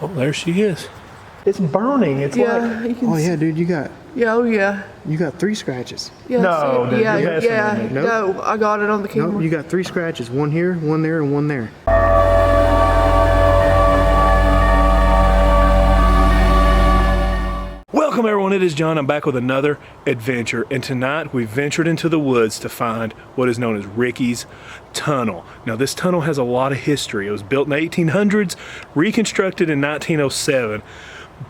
Oh, there she is. It's burning. It's like. You can Oh yeah, dude, you got Oh yeah. 3 scratches. Yeah, No, dude, yeah, you're messing yeah. with me. No, I got it on the camera. Nope, you got 3 scratches. 1 here, 1 there, and 1 there. Welcome everyone, it is John. I'm back with another adventure, and tonight we ventured into the woods to find what is known as Ricky's Tunnel. Now this tunnel has a lot of history. It was built in the 1800s, reconstructed in 1907,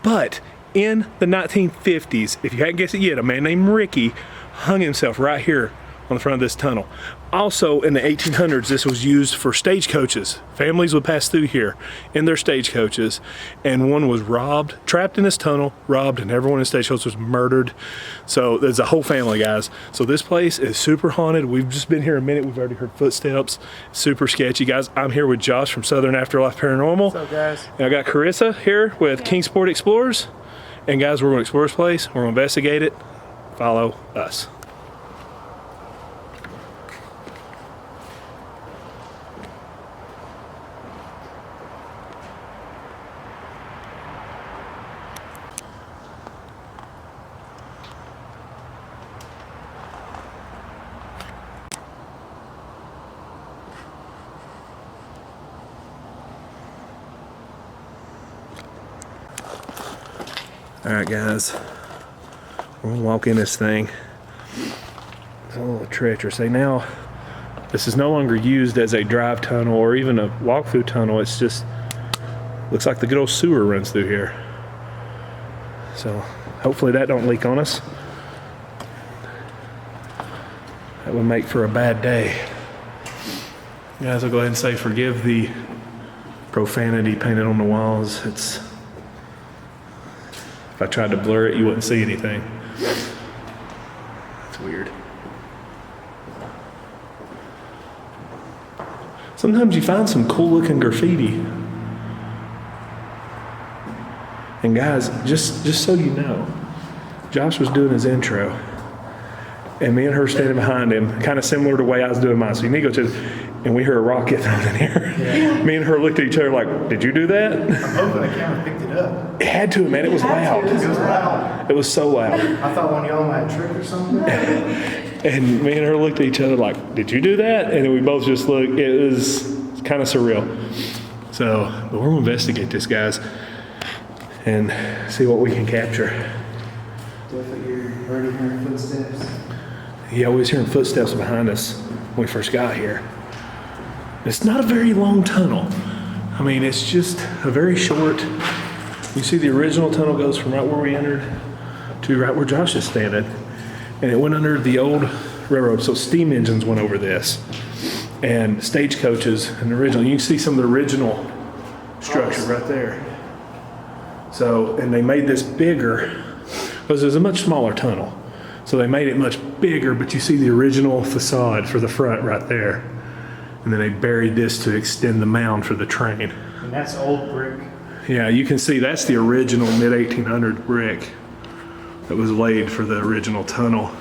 but in the 1950s, if you hadn't guessed it yet, a man named Ricky hung himself right here on the front of this tunnel. Also in the 1800s, this was used for stagecoaches. Families would pass through here in their stagecoaches, and one was robbed, trapped in this tunnel, robbed, and everyone in the stagecoach was murdered. So there's a whole family, guys. So this place is super haunted. We've just been here a minute. We've already heard footsteps. Super sketchy, guys. I'm here with Josh from Southern Afterlife Paranormal. What's up, guys? And I got Carissa here with Kingsport Explorers. And guys, we're gonna explore this place. We're gonna investigate it. Follow us. All right, guys, we're gonna walk in this thing. It's a little treacherous. See, now this is no longer used as a drive tunnel or even a walk-through tunnel. It's just looks like the good old sewer runs through here. So hopefully that don't leak on us. That would make for a bad day. Guys, I'll go ahead and say forgive the profanity painted on the walls. If I tried to blur it, you wouldn't see anything. It's weird. Sometimes you find some cool looking graffiti. And guys, just so you know, Josh was doing his intro, and me and her standing behind him, kind of similar to the way I was doing mine. So you need to go to, and we heard a rocket thrown in here. Yeah. Me and her looked at each other like, did you do that? I'm hoping the camera picked it up. It had to, man. It was loud. It was loud. It was so loud. I thought one of y'all might trick or something. And me and her looked at each other like, did you do that? And we both just looked. It was kind of surreal. So, but we're going to investigate this, guys, and see what we can capture. Definitely you're already hearing footsteps. Yeah, we was hearing footsteps behind us when we first got here. It's not a very long tunnel. I mean, it's just a very short. You see the original tunnel goes from right where we entered to right where Josh is standing. And it went under the old railroad. So steam engines went over this. And stagecoaches and original. You can see some of the original structure right there. So, and they made this bigger because it was a much smaller tunnel. So they made it much bigger, but you see the original facade for the front right there. And then they buried this to extend the mound for the train. And that's old brick. Yeah, you can see that's the original mid-1800 brick that was laid for the original tunnel.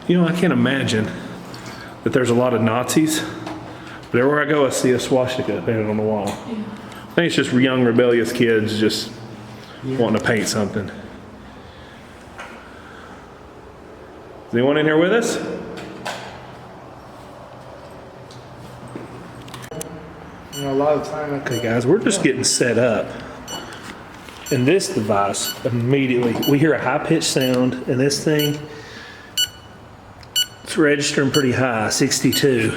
You know, I can't imagine that there's a lot of Nazis, but everywhere I go I see a swastika painted on the wall. I think it's just young rebellious kids just wanting to paint something. Is anyone in here with us? You know, a lot of time. Okay, guys, we're just getting set up. And this device, immediately, we hear a high-pitched sound, and this thing, it's registering pretty high, 62.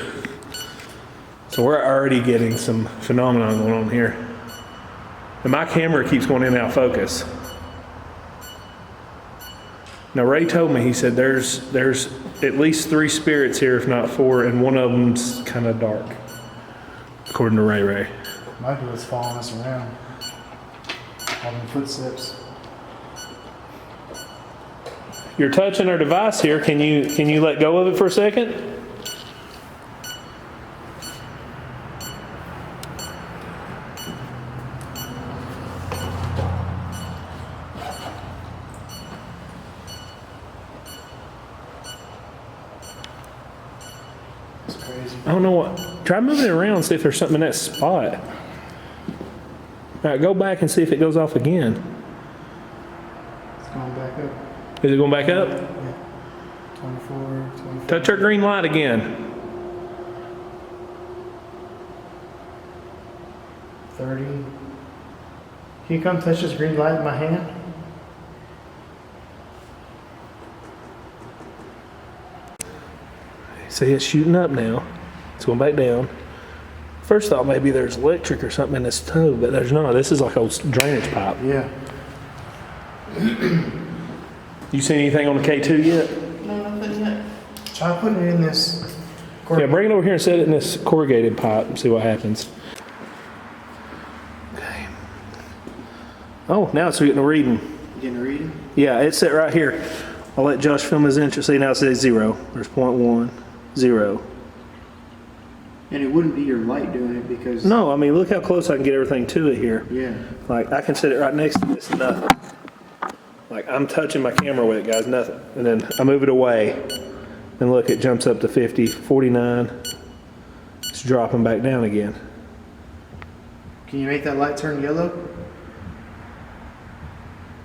So we're already getting some phenomenon going on here. And my camera keeps going in and out of focus. Now Ray told me, he said there's at least 3 spirits here, if not 4, and one of them's kind of dark, according to Ray. Might be what's following us around. All them footsteps. You're touching our device here. Can you let go of it for a second? It's crazy. I don't know what. Try moving it around and see if there's something in that spot. All right, go back and see if it goes off again. It's going back up. Is it going back up? Yeah. 24, 24. Touch our green light again. 30. Can you come touch this green light in my hand? See, it's shooting up now. It's going back down. First thought maybe there's electric or something in this tube, but there's not. This is like a drainage pipe. Yeah. You seen anything on the K2 yet? No, nothing yet. Try putting it in this. Yeah, bring it over here and set it in this corrugated pipe and see what happens. Okay. Oh, now it's getting a reading. Getting a reading? Yeah, it's set right here. I'll let Josh film his inch. See, now it says 0. There's 0.1, 0. And it wouldn't be your light doing it because. No, I mean, look how close I can get everything to it here. Yeah. Like, I can set it right next to this, nothing. Like, I'm touching my camera with it, guys, nothing. And then I move it away, and look, it jumps up to 50, 49. It's dropping back down again. Can you make that light turn yellow?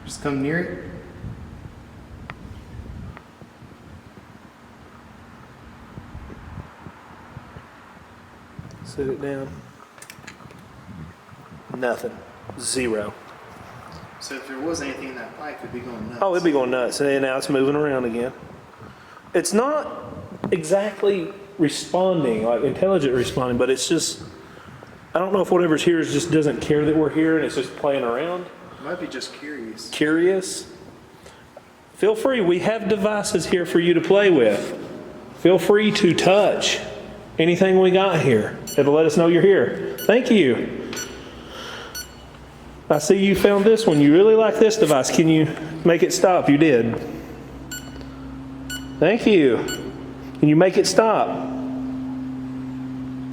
Just come near it. Set it down. Nothing. 0. So if there was anything in that pipe, it'd be going nuts. Oh, it'd be going nuts. And now it's moving around again. It's not exactly responding, like intelligent responding, but it's just, I don't know if whatever's here just doesn't care that we're here and it's just playing around. It might be just curious. Curious? Feel free. We have devices here for you to play with. Feel free to touch anything we got here. It'll let us know you're here. Thank you. I see you found this one. You really like this device. Can you make it stop? You did. Thank you. Can you make it stop?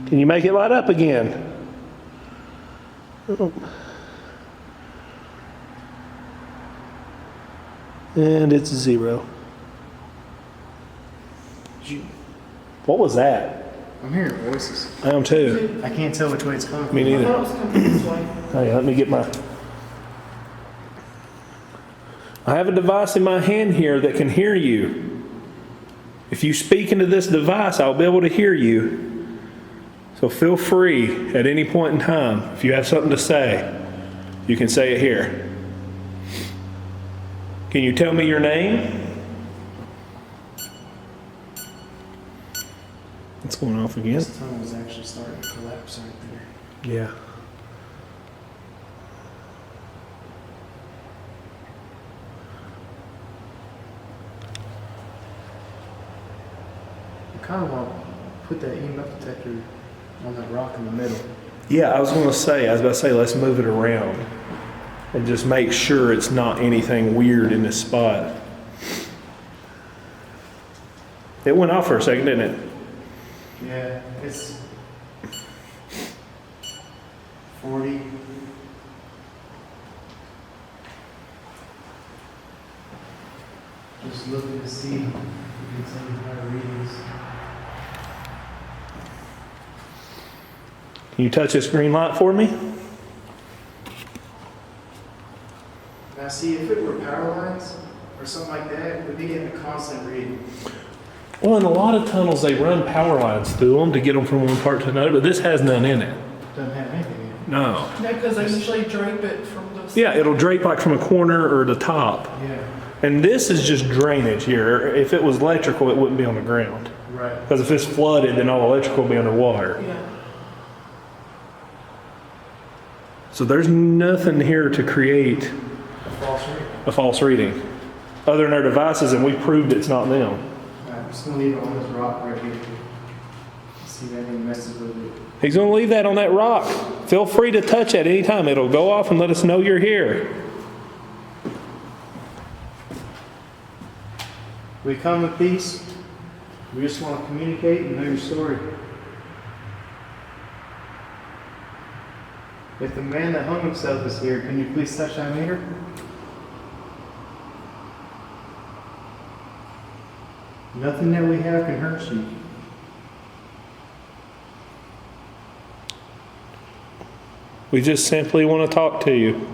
Can you make it light up again? And it's 0. What was that? I'm hearing voices. I am too. I can't tell which way it's coming from. Me I neither. thought it was coming this way. Hey, let me get my... I have a device in my hand here that can hear you. If you speak into this device, I'll be able to hear you. So feel free at any point in time, if you have something to say, you can say it here. Can you tell me your name? It's going off again. This tunnel is actually starting to collapse right there. Yeah. I kind of want to put that EMF detector on that rock in the middle. Yeah, I was about to say, let's move it around and just make sure it's not anything weird in this spot. It went off for a second, didn't it? Yeah, it's 40. Just looking to see if we can tell me higher readings. Can you touch this green light for me? Now see, if it were power lines or something like that, we'd be getting a constant reading. Well, in a lot of tunnels, they run power lines through them to get them from one part to another, but this has none in it. Doesn't have anything in it. No. Yeah, because they usually drape it from the. Yeah, it'll drape like from a corner or the top. Yeah, And this is just drainage here. If it was electrical, it wouldn't be on the ground. right. Because if it's flooded, then all electrical will be underwater. Yeah. So there's nothing here to create A false reading. a false reading, other than our devices, and we proved it's not them. I'm just gonna leave it on this rock right here. See if anything messes with it. He's going to leave that on that rock. Feel free to touch it anytime. It'll go off and let us know you're here. We come with peace. We just want to communicate and know your story. If the man that hung himself is here, can you please touch that meter? Nothing that we have can hurt you. We just simply want to talk to you.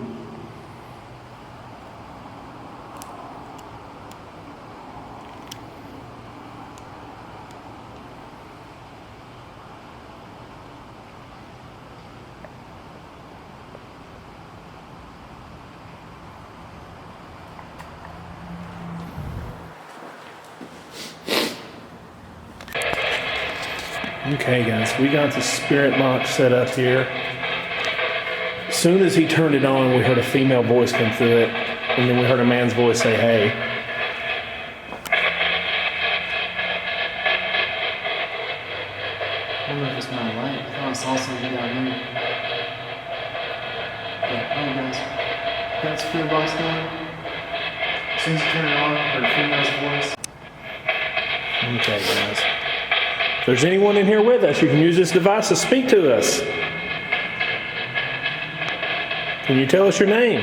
Okay, guys, we got the spirit box set up here. As soon as he turned it on, we heard a female voice come through it, and then we heard a man's voice say, "Hey." I don't know if it's my light. I thought I saw something down there. Yeah, oh guys. Got the spirit box going. As soon as you turn it on, I heard a female's voice. Okay, guys. If there's anyone in here with us, you can use this device to speak to us. Can you tell us your name?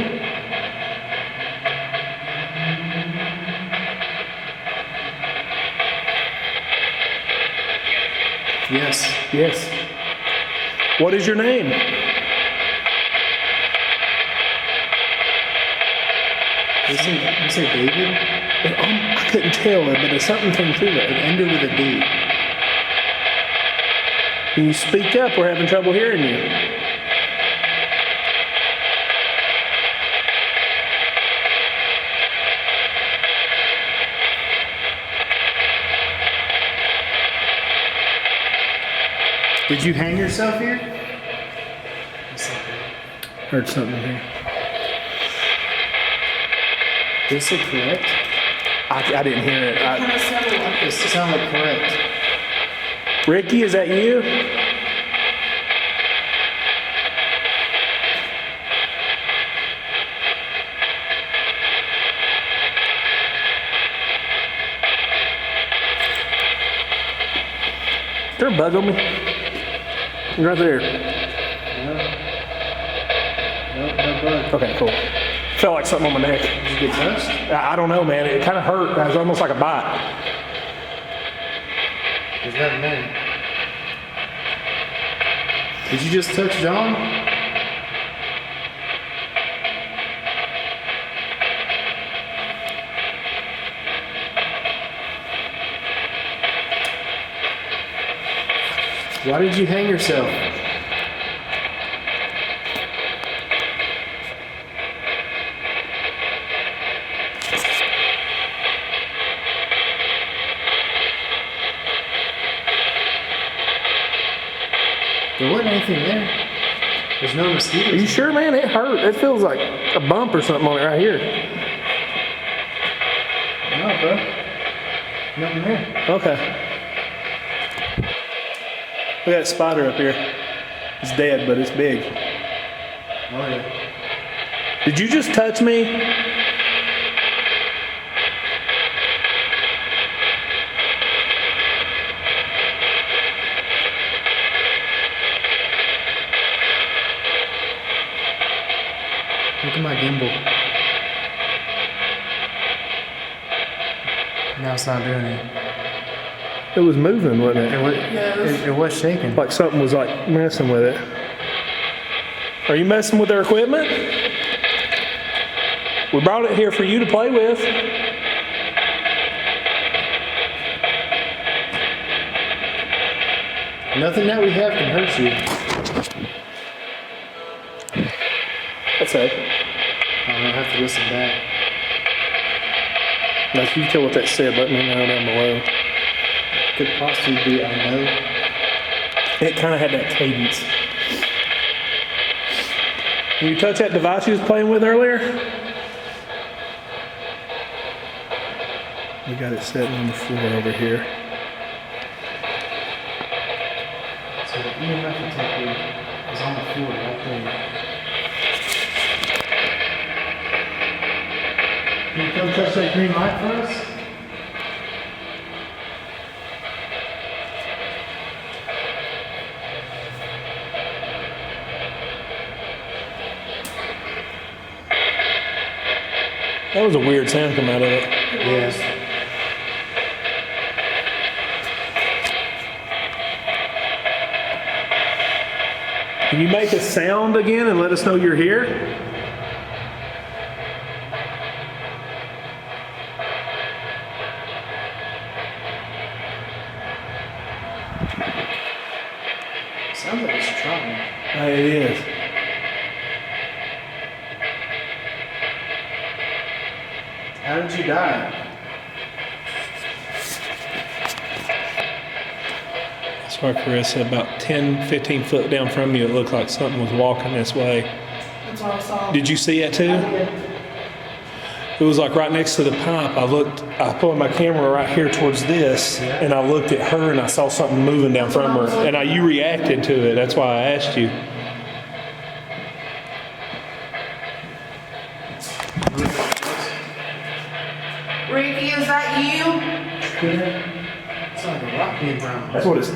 Yes. Yes. What is your name? You say David? I couldn't tell, but something came through It there. ended with a D. Can you speak up? We're having trouble hearing you. Did you hang yourself here? Heard something here. This is correct? I didn't hear it. Kind of sounded like It sounded correct. Ricky, is that you? Is there a bug on me? You're right there. No bug. Okay, cool. Felt like something on my neck. Did you get touched? I don't know, man. It kind of hurt. It was almost like a bite. There's nothing there. Did you just touch John? Why did you hang yourself? There wasn't anything there. There's no mosquitoes. Are you sure, man? It hurt. It feels like a bump or something on it right here. No, bro. Nothing there. Okay. Look at that spider up here. It's dead, but it's big. Oh, yeah. Did you just touch me? Look at my gimbal. Now it's not doing it. It was moving, wasn't it? Yeah, It was shaking. Like something was like messing with it. Are you messing with their equipment? We brought it here for you to play with. Nothing that we have can hurt you. That's it. I'll have to listen back. Like you can tell what that said. Let me know down below. Could possibly be I know. It kind of had that cadence. Can you touch that device you was playing with earlier? We got it sitting on the floor over here. So the EMF detector is on the floor right there. Can you come touch that green light for us? That was a weird sound come out of it. Yes. Can you make a sound again and let us know you're here? Sounds like it's trying. It is. How did you die? That's why Chris said about 10, 15 foot down from you, it looked like something was walking this way. That's what I saw. Did you see it too? It was like right next to the pipe. I put my camera right here towards this, and I looked at her and I saw something moving down from her. And you reacted to it. That's why I asked you. Ricky, is that you? It's like a rock being brown. That's what it's.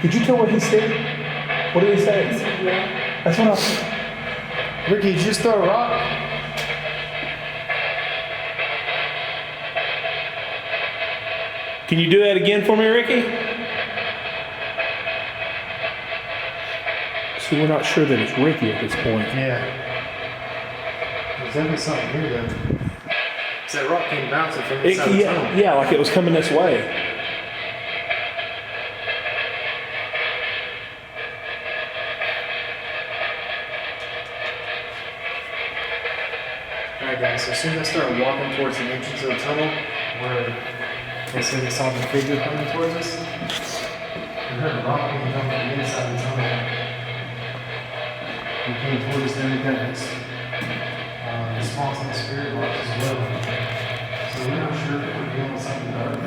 Could you tell what he said? What did he say? Yeah. That's what I. Ricky, did you just throw a rock? Can you do that again for me, Ricky? See, we're not sure that it's Ricky at this point. Yeah. There's definitely something here though. Cause that rock came bouncing from inside the tunnel. Yeah, like it was coming this way. Alright guys, so as soon as I started walking towards the entrance of the tunnel, where they said they saw the figure coming towards us, we heard a rock being thrown from the inside of the tunnel. He came towards us and everything. It's response on the spirit box as well. So we're not sure if we're dealing with something dark.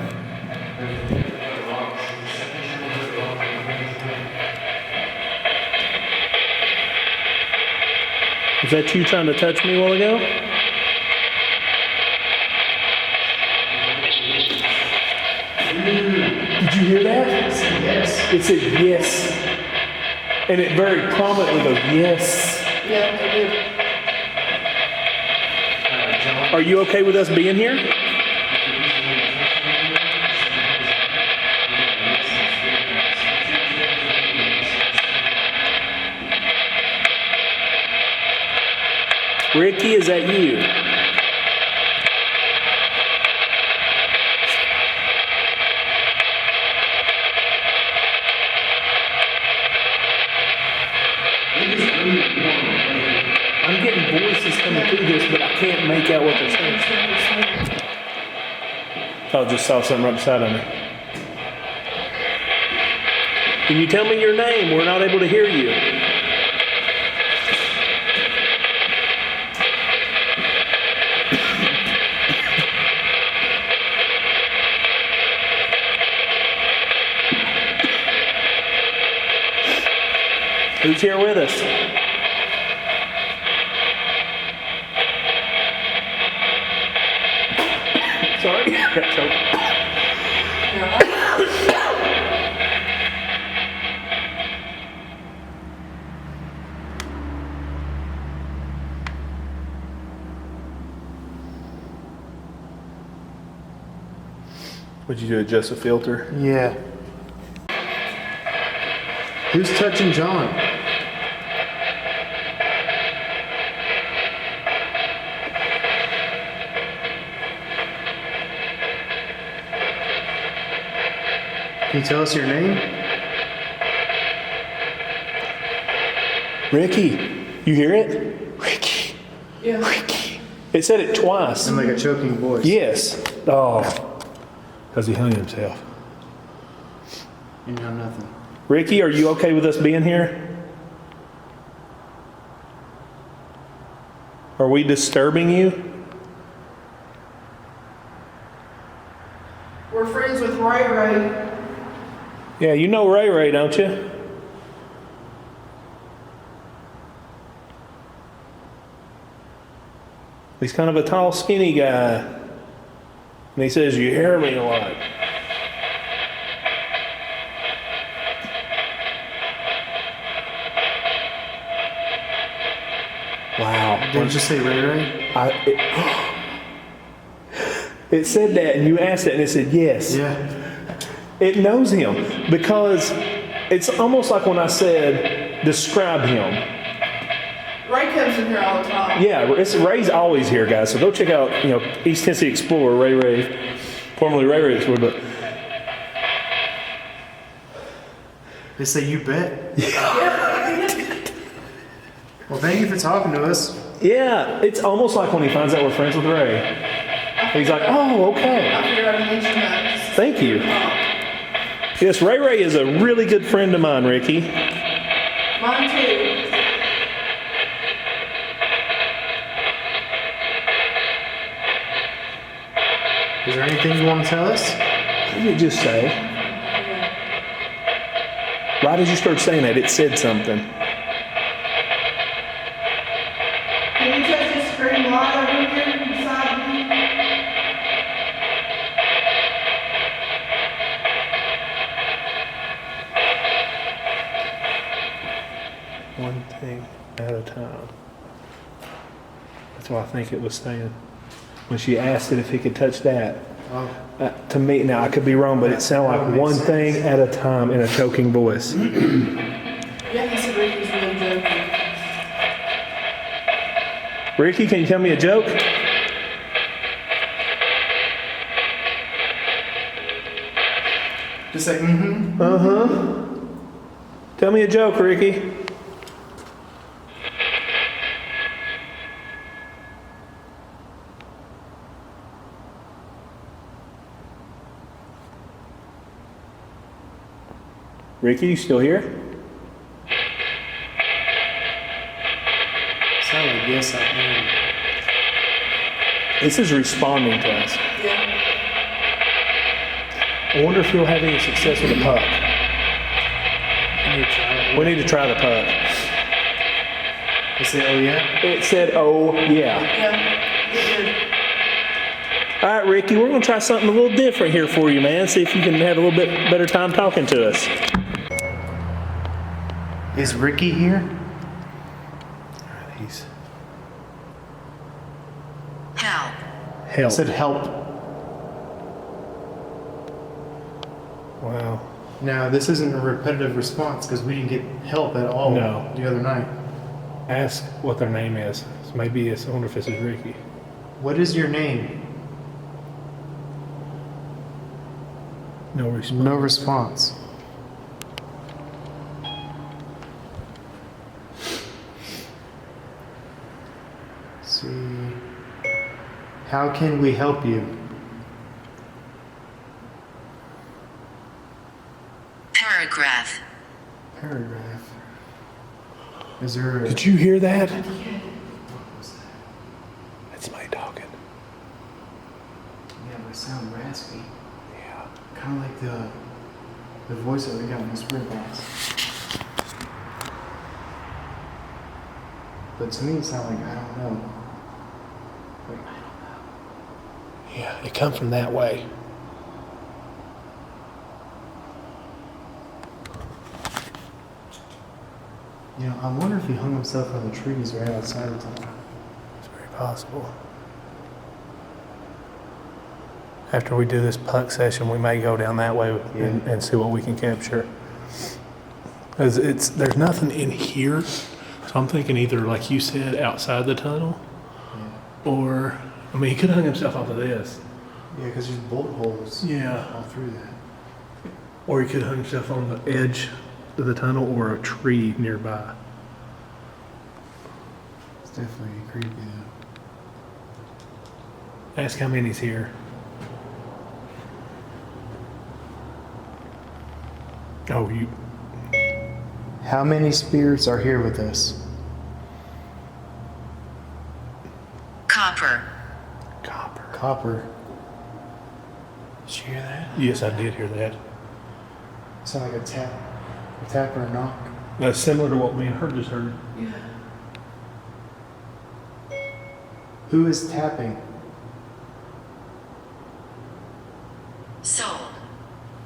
Was that you trying to touch me a while ago? Did you hear that? Yes. It said yes. And it very prominently goes, yes. Yeah, I did. Are you okay with us being here? Ricky, is that you? I'm getting voices coming through this, but I can't make out what they're saying. I just saw something right beside of me. Can you tell me your name? We're not able to hear you. Who's here with us? Sorry. Got choked. What'd you do, adjust the filter? Yeah. Who's touching John? Can you tell us your name? Ricky, you hear it? Ricky, Yeah. Ricky. It said it twice. In like a choking voice. Yes. Oh, because he hung himself. You know nothing. Ricky, are you okay with us being here? Are we disturbing you? We're friends with Ray Ray. Yeah, you know Ray Ray, don't you? He's kind of a tall, skinny guy. And he says, you hear me a lot. Wow. Did it just say Ray Ray? It said that, and you asked it, and it said yes. Yeah. It knows him because it's almost like when I said, describe him. Ray comes in here all the time. Yeah, Ray's always here, guys. So go check out, East Tennessee Explorer, Ray, formerly Ray Explorer. But They say you bet. Well, thank you for talking to us. yeah, it's almost like when he finds out we're friends with Ray. He's like, oh, okay. I figured I'd mention that. Thank you. Yes, Ray is a really good friend of mine, Ricky. Mine too. Is there anything you want to tell us? What did it just say? Right as you started saying that, it said something. Can you touch this screen light over here beside me? One thing at a time. That's what I think it was saying. When she asked it if he could touch that. Oh. To me, now I could be wrong, but it sounded That would like make one sense. thing at a time in a choking voice. Yeah, he said Ricky's really joking. Ricky, can you tell me a joke? Just say, mm-hmm. Tell me a joke, Ricky. Ricky, you still here? Sound like yes, I am. This is responding to us. Yeah. I wonder if he'll have any success with the puck. I need to try it. We need to try the puck. They say, oh yeah? It said, oh, yeah. Yeah. He did. All right, Ricky, we're going to try something a little different here for you, man. See if you can have a little bit better time talking to us. Is Ricky here? He's Help. I help. said help. Wow. Now, this isn't a repetitive response because we didn't get help at all No. the other night. Ask what their name is. So maybe I wonder if this is Ricky. What is your name? No response. No response. Let's see. How can we help you? Paragraph. Paragraph. Is there a... Did you hear that? That's somebody talking. Yeah, but it sounds raspy. Yeah. Kind of like the voice that we got in the spirit box. But to me, it sounds like I don't know. Like, I don't know. Yeah, it come from that way. You know, I wonder if he hung himself on the trees right outside the tunnel. It's very possible. After we do this puck session, we may go down that way and see what we can capture. Because there's nothing in here, so I'm thinking either, like you said, outside the tunnel, Yeah. or, I mean, he could have hung himself off of this. Yeah, because there's bolt holes Yeah. all through that. Or he could have hung himself on the edge of the tunnel or a tree nearby. It's definitely creepy though. Ask how many's here. Oh, you. How many spirits are here with us? Copper. Copper. Copper. Did you hear that? Yes, I did hear that. Sound like a tap or a knock. That's similar to what me and her just heard. Yeah. Who is tapping? Sold.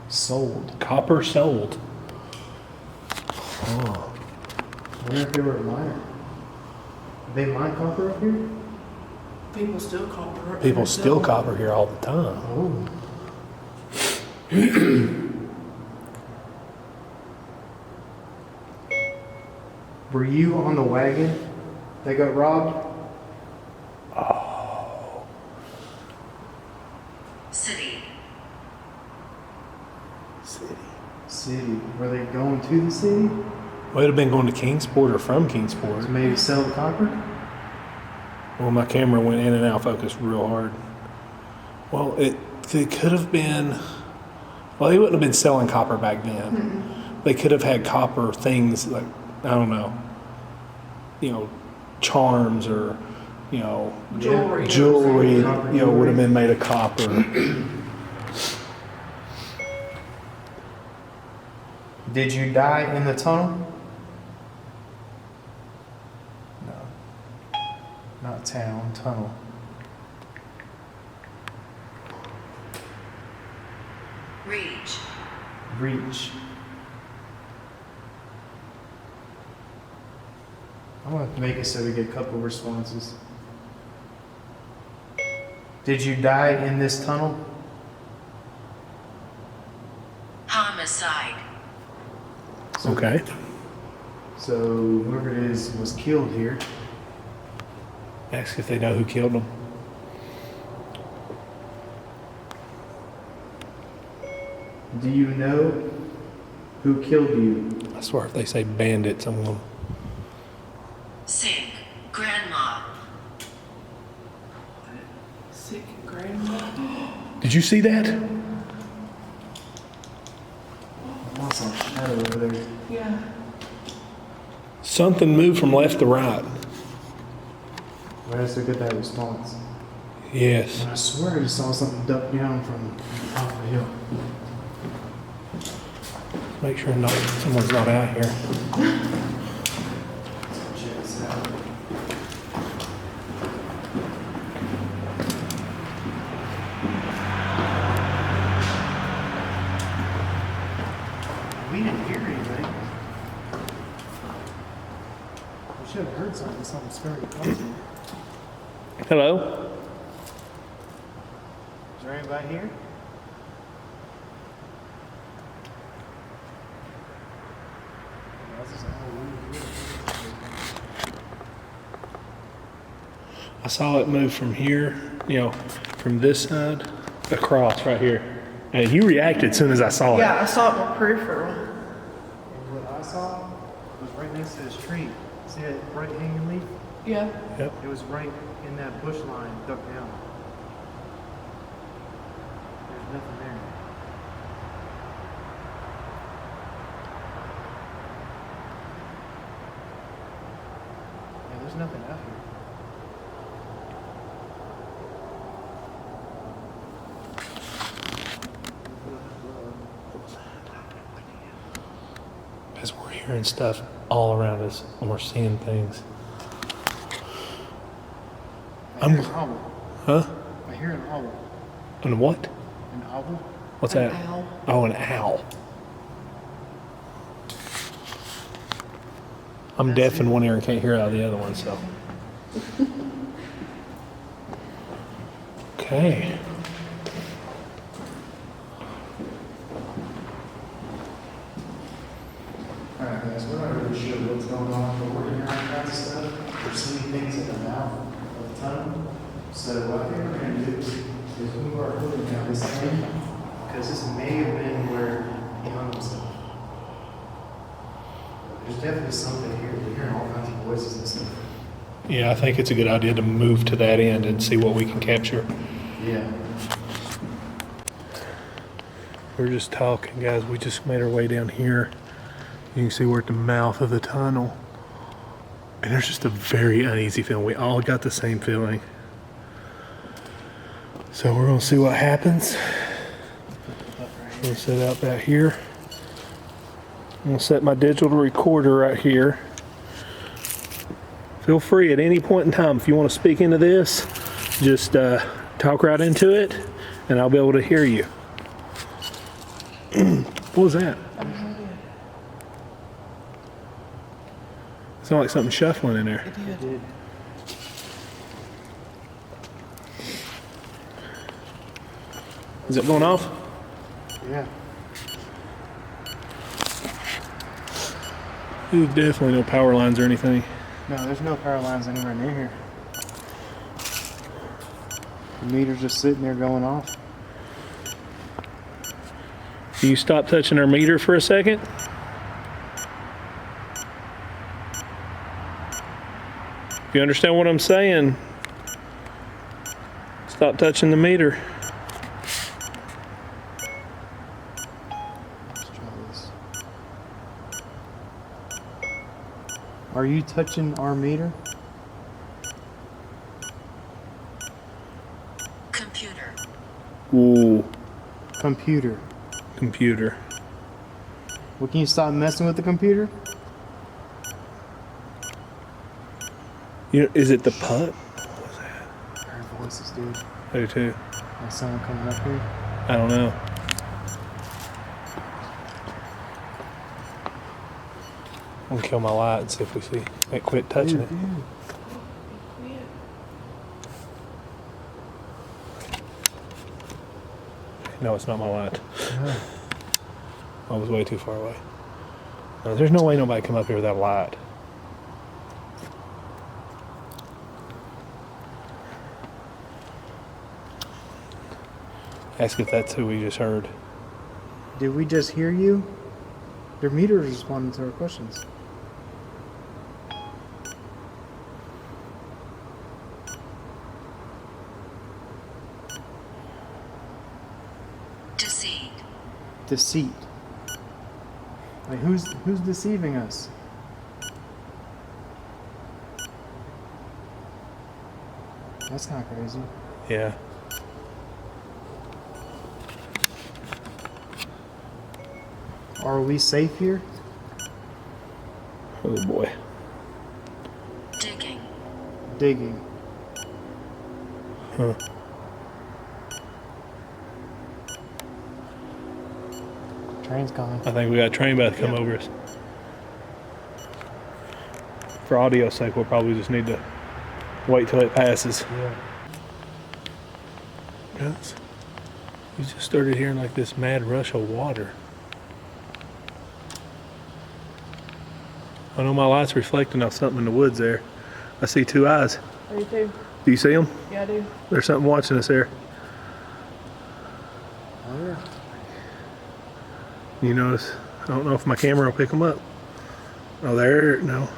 Sold. Copper sold. Oh. I wonder if they were a miner. They mine copper up here? People still copper. People still copper here all the time. Oh. Were you on the wagon that got robbed? City. City. Were they going to the city? Might have been going to Kingsport or from Kingsport. To maybe sell the copper? Well, my camera went in and out, focused real hard. Well, it could have been. Well, they wouldn't have been selling copper back then. They could have had copper things like, I don't know, charms or, Jewelry. jewelry, Copper would have been made of copper. Did you die in the tunnel? No. Not town, tunnel. Reach. Reach. I'm gonna make it so we get a couple responses. Did you die in this tunnel? Homicide. Okay. So whoever it is was killed here. Ask if they know who killed them. Do you know who killed you? I swear if they say bandits, I'm going to. Sink. Grandma. Sick grandma. Did you see that? I want some shadow over there. Yeah. Something moved from left to right. Why did I get that response? Yes. I swear I just saw something duck down from the top of the hill. Make sure someone's not out here. Check this out. We didn't hear anything. We should have heard something scary coming. Hello? Is there anybody here? I saw it move from here, from this side across right here. And you reacted as soon as I saw it. Yeah, I saw it in my peripheral. What I saw was right next to this tree. See that bright hanging leaf? Yeah. Yep. It was right in that bush line, ducked down. There's nothing there. Yeah, there's nothing out here. Because we're hearing stuff all around us and we're seeing things. I hear an owl. Huh? I hear an owl. And what? An owl? What's An that? owl. Oh, an owl. I'm deaf in one ear and can't hear out of the other one, so. Okay. Alright guys, we're not really sure what's going on, but we're hearing all kinds of stuff. We're seeing things in the mouth of the tunnel. So what I think we're gonna do is move our hood down this lane, because this may have been where he hung himself. There's definitely something here. We're hearing all kinds of voices and stuff. Yeah, I think it's a good idea to move to that end and see what we can capture. Yeah. We're just talking, guys. We just made our way down here. You can see we're at the mouth of the tunnel. And there's just a very uneasy feeling. We all got the same feeling. So we're gonna see what happens. I'm gonna set out back here. I'm gonna set my digital recorder right here. Feel free at any point in time, if you want to speak into this, just talk right into it and I'll be able to hear you. What was that? Sounded like something shuffling in there. It did. Is it going off? Yeah. There's definitely no power lines or anything. No, there's no power lines anywhere near here. The meter's just sitting there going off. Can you stop touching our meter for a second? If you understand what I'm saying, stop touching the meter. Let's try this. Are you touching our meter? Computer. Ooh, Computer. computer. Well, can you stop messing with the computer? You know, is it the putt? What was that? I heard voices, dude. I do too. Like someone coming up here. I don't know. I'm gonna kill my light and see if we see. Hey, quit touching it. No, it's not my light. I was way too far away. No, there's no way nobody come up here without a light. Ask if that's who we just heard. Did we just hear you? Their meter is responding to our questions. Deceit. Deceit. Like who's deceiving us? That's kind of crazy. Yeah. Are we safe here? Oh boy. Digging. Digging. Huh. Train's coming. I think we got a train about to come over us. For audio's sake, we'll probably just need to wait till it passes. Yeah. Guys, we just started hearing like this mad rush of water. I know my light's reflecting off something in the woods there. I see two eyes. I do too. Do you see them? Yeah, I do. There's something watching us there. Oh yeah. You notice? I don't know if my camera will pick them up. Oh, there? No.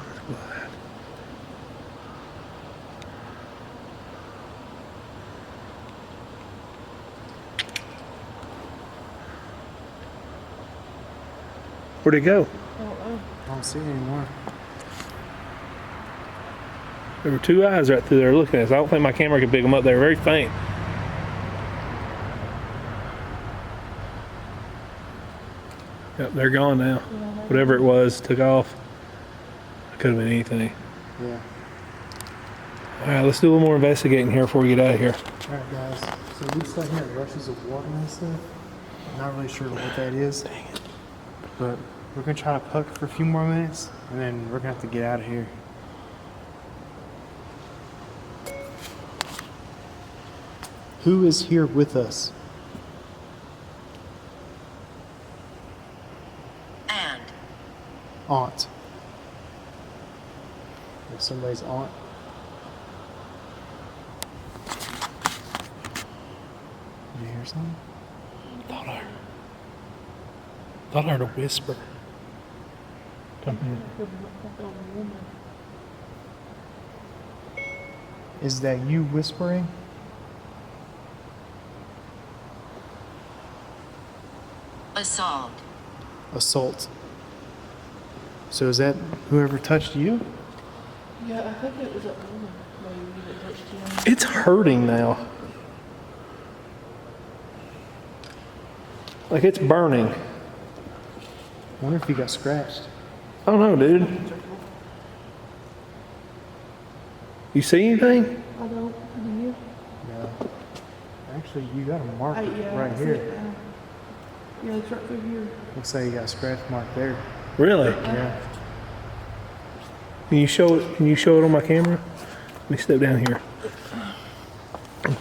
Where'd it go? I don't know. I don't see it anymore. There were two eyes right through there looking at us. I don't think my camera could pick them up. They were very faint. Yep, they're gone now. Whatever it was took off. It could have been anything. Yeah. All right, let's do a little more investigating here before we get out of here. Alright guys, so we start hearing rushes of water and stuff. Not really sure what that is. Dang it. But we're gonna try to puck for a few more minutes and then we're gonna have to get out of here. Who is here with us? And. Aunt. Like somebody's aunt. Did you hear something? Thought I heard a whisper. Is that you whispering? Assault. Assault. So is that whoever touched you? Yeah, I think it was that woman maybe that touched you. It's hurting now. Like it's burning. I wonder if he got scratched. I don't know, dude. You see anything? I don't. Do you? No. Actually, you got a mark Yeah, right I see here. it now. Yeah, it's right through here. Looks like you got a scratch mark there. Really? Yeah. Can you show it? Can you show it on my camera? Let me step down here.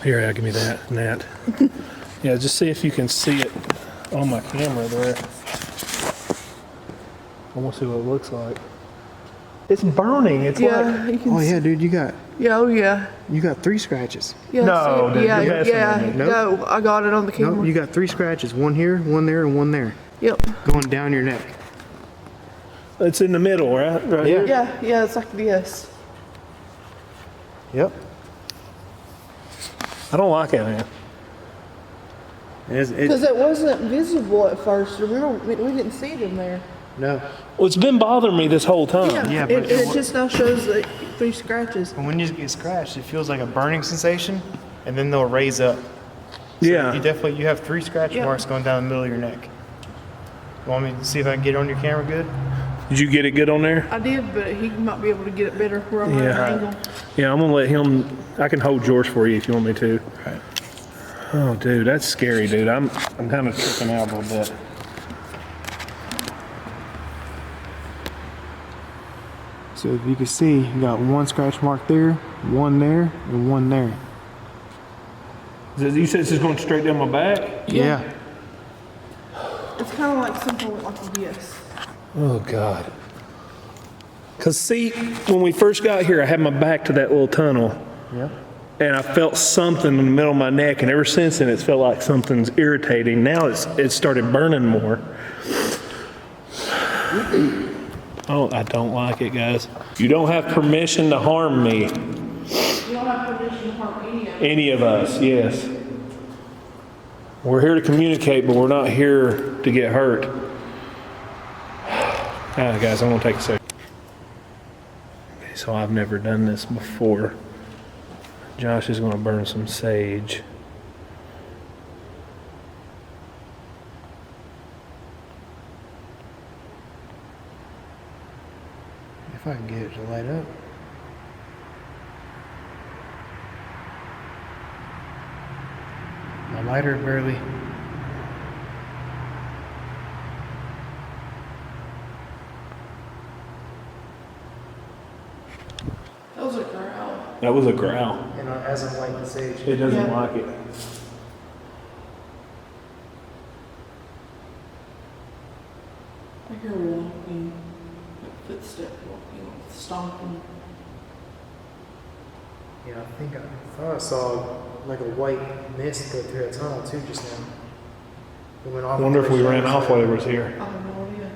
Here, give me that and that. Yeah, just see if you can see it on my camera there. I want to see what it looks like. It's burning. It's like. Yeah, you can Oh yeah, dude, you got Yeah, oh yeah. 3 scratches. Yeah, No, see, dude, yeah, you're messing yeah. with me. Nope. No, I got it on the camera. Nope, you got 3 scratches. One here, one there, and one there. Yep. Going down your neck. It's in the middle, right? Right Yeah. here. Yeah, it's like this. Yep. I don't like it, man. Because it wasn't visible at first. Remember, we didn't see it in there. No. Well, it's been bothering me this whole time. Yeah, it, but it just now shows the 3 scratches. And when you get scratched, it feels like a burning sensation, and then they'll raise up. So Yeah. you have 3 scratch Yeah. marks going down the middle of your neck. You want me to see if I can get it on your camera good? Did you get it good on there? I did, but he might be able to get it better where I'm Yeah. at an angle. Yeah, I'm gonna let him. I can hold yours for you if you want me to. Right. Oh, dude, that's scary, dude. I'm kind of tripping out a little bit. So if you can see, you got 1 scratch mark there, 1 there, and 1 there. You said this is going straight down my back? Yeah. It's kind of like something like this. Oh, God. Because, see, when we first got here, I had my back to that little tunnel. Yeah. And I felt something in the middle of my neck, and ever since then, it's felt like something's irritating. Now it started burning more. Oh, I don't like it, guys. You don't have permission to harm me. You don't have permission to harm Any of us, yes. We're here to communicate, but we're not here to get hurt. Guys, I'm gonna take a second. Okay, so I've never done this before. Josh is gonna burn some sage. If I can get it to light up. My lighter barely. That was a growl. That was a growl. And as I light the sage. It doesn't Yeah. like it. I hear walking, like footstep walking, stomping. Yeah, I thought I saw like a white mist go through that tunnel too just now. It went I off. wonder if we ran off while it was here. I have no idea.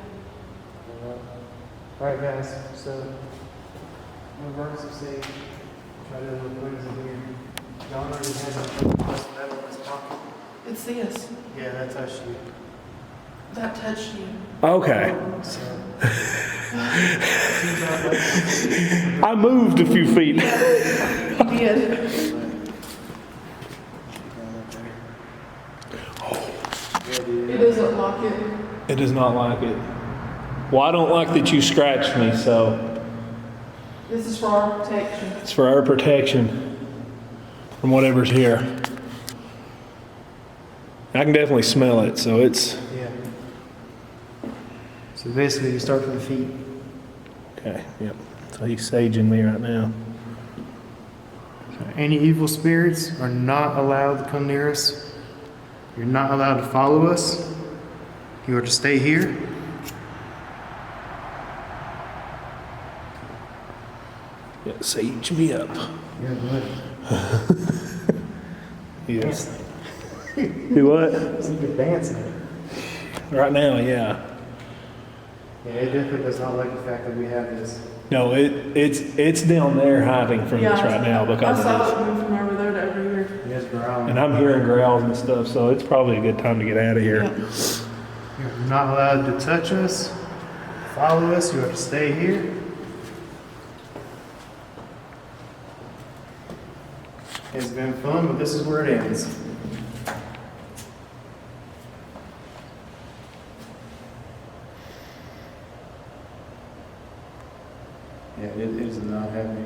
Alright guys, so I'm gonna burn some sage. Try to what is it here? John already has a metal in his pocket. It's this. Yeah, that touched you. That touched you. Okay. So I moved a few feet. He did. It doesn't lock it. It does not like it. Well, I don't like that you scratched me, so This is for our protection. it's for our protection from whatever's here. I can definitely smell it, so it's yeah. So basically you start from the feet. okay. Yep. So he's saging me right now. Any evil spirits are not allowed to come near us. You're not allowed to follow us. You are to stay here. Yeah, sage me up. Yeah, go ahead. Yes. Do what? You're dancing. Right now, yeah. Yeah, it definitely does not like the fact that we have this. No, it's down there hiding from us right now because I of saw this. it move from over there to over here. Yes, growling. And I'm hearing growls and stuff, so it's probably a good time to get out of here. Yep. You're not allowed to touch us, follow us. You have to stay here. It's been fun, but this is where it ends. Yeah, it is not happy.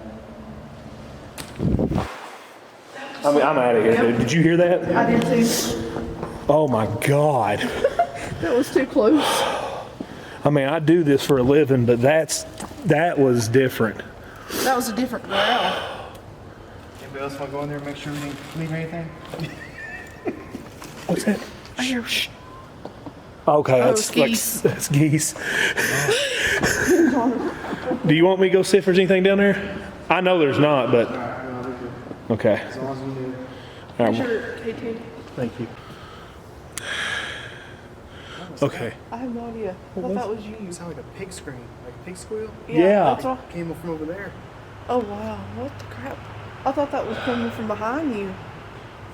I mean, I'm out of here, dude. Did you hear that? I did too. Oh my God. That was too close. I mean, I do this for a living, but that was different. That was a different growl. Anybody else want to go in there and make sure we didn't leave anything? What's that? I hear. Okay, Oh, that's it's geese. that's geese. Do you want me to go see if there's anything down there? I know there's not, but Alright, no, they're good. okay. As long as you do. All right. Sure, KT. Thank you. Okay. I have no idea. I thought that was you. It sounded like a pig scream, like a pig squeal. Yeah. That's all. Came from over there. Oh wow, what the crap? I thought that was coming from behind you.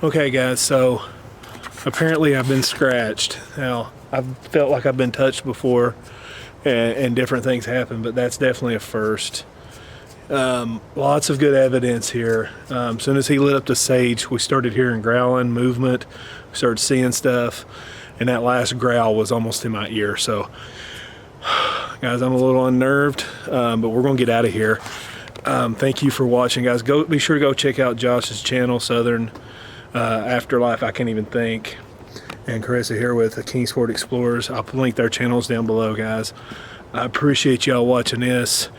Okay, guys. So apparently I've been scratched. Now I've felt like I've been touched before, and different things happen, but that's definitely a first. Lots of good evidence here. As soon as he lit up the sage, we started hearing growling, movement. We started seeing stuff, and that last growl was almost in my ear. So, guys, I'm a little unnerved, but we're gonna get out of here. Thank you for watching, guys. Be sure to go check out Josh's channel, Southern Afterlife. I can't even think. And Carissa here with the Kingsport Explorers. I'll link their channels down below, guys. I appreciate y'all watching this.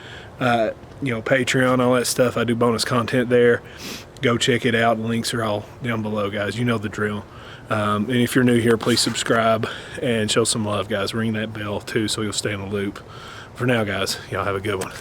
You know, Patreon, all that stuff. I do bonus content there. Go check it out. The links are all down below, guys. You know the drill. And if you're new here, please subscribe and show some love, guys. Ring that bell too so you'll stay in the loop. For now, guys, y'all have a good one.